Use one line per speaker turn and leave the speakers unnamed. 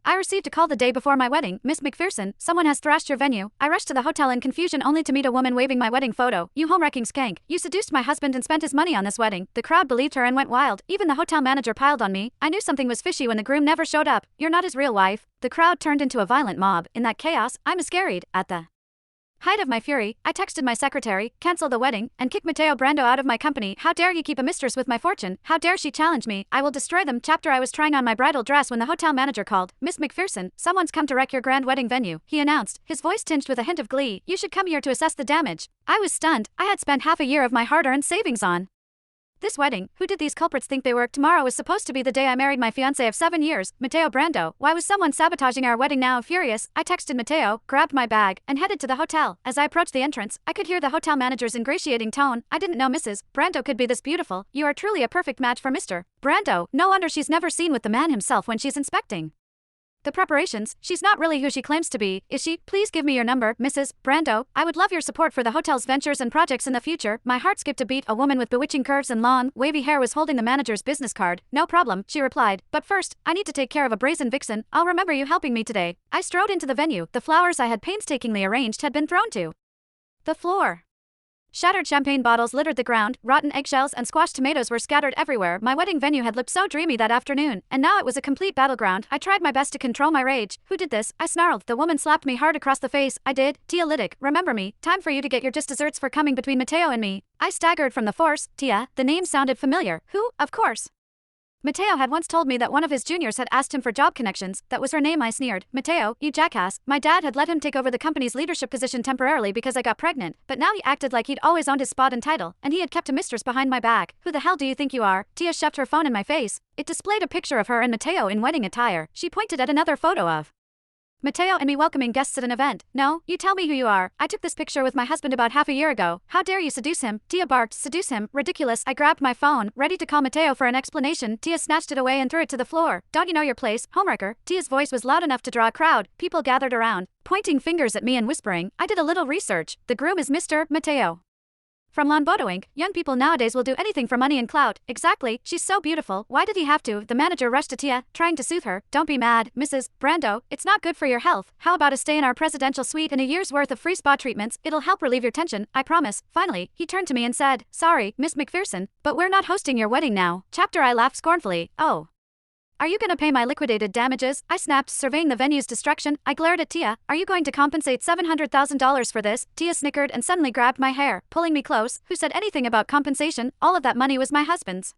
I received a call the day before my wedding. Miss McPherson, someone has thrashed your venue. I rushed to the hotel in confusion only to meet a woman waving my wedding photo. You home-wrecking skank. You seduced my husband and spent his money on this wedding. The crowd believed her and went wild. Even the hotel manager piled on me. I knew something was fishy when the groom never showed up. You're not his real wife. The crowd turned into a violent mob. In that chaos, I miscarried. At the height of my fury, I texted my secretary, cancel the wedding, and kick Matteo Brando out of my company. How dare he keep a mistress with my fortune? How dare she challenge me? I will destroy them. Chapter I was trying on my bridal dress when the hotel manager called. Miss McPherson, someone's come to wreck your grand wedding venue, he announced, his voice tinged with a hint of glee. You should come here to assess the damage. I was stunned. I had spent half a year of my hard-earned savings on this wedding. Who did these culprits think they were? Tomorrow was supposed to be the day I married my fiancé of 7 years, Matteo Brando. Why was someone sabotaging our wedding now? Furious, I texted Matteo, grabbed my bag, and headed to the hotel. As I approached the entrance, I could hear the hotel manager's ingratiating tone. I didn't know Mrs. Brando could be this beautiful. You are truly a perfect match for Mr. Brando. No wonder she's never seen with the man himself when she's inspecting the preparations. She's not really who she claims to be, is she? Please give me your number, Mrs. Brando. I would love your support for the hotel's ventures and projects in the future. My heart skipped a beat. A woman with bewitching curves and long, wavy hair was holding the manager's business card. No problem, she replied. But first, I need to take care of a brazen vixen. I'll remember you helping me today. I strode into the venue. The flowers I had painstakingly arranged had been thrown to the floor. Shattered champagne bottles littered the ground, rotten eggshells and squashed tomatoes were scattered everywhere. My wedding venue had looked so dreamy that afternoon, and now it was a complete battleground. I tried my best to control my rage. Who did this? I snarled. The woman slapped me hard across the face. I did. Tia Liddick, remember me. Time for you to get your just desserts for coming between Matteo and me. I staggered from the force. Tia, the name sounded familiar. Who? Of course. Matteo had once told me that one of his juniors had asked him for job connections. That was her name. I sneered. Matteo, you jackass. My dad had let him take over the company's leadership position temporarily because I got pregnant, but now he acted like he'd always owned his spot and title, and he had kept a mistress behind my back. Who the hell do you think you are? Tia shoved her phone in my face. It displayed a picture of her and Matteo in wedding attire. She pointed at another photo of Matteo and me welcoming guests at an event. No, you tell me who you are. I took this picture with my husband about half a year ago. How dare you seduce him? Tia barked. Seduce him? Ridiculous. I grabbed my phone, ready to call Matteo for an explanation. Tia snatched it away and threw it to the floor. Don't you know your place, homewrecker? Tia's voice was loud enough to draw a crowd. People gathered around, pointing fingers at me and whispering. I did a little research. The groom is Mr. Matteo from Lonbodo Inc. Young people nowadays will do anything for money and clout. Exactly. She's so beautiful. Why did he have to? The manager rushed to Tia, trying to soothe her. Don't be mad, Mrs. Brando. It's not good for your health. How about a stay in our presidential suite and a year's worth of free spa treatments? It'll help relieve your tension, I promise. Finally, he turned to me and said, sorry, Miss McPherson, but we're not hosting your wedding now. Chapter I laughed scornfully. Oh. Are you gonna pay my liquidated damages? I snapped, surveying the venue's destruction. I glared at Tia. Are you going to compensate $700,000 for this? Tia snickered and suddenly grabbed my hair, pulling me close. Who said anything about compensation? All of that money was my husband's.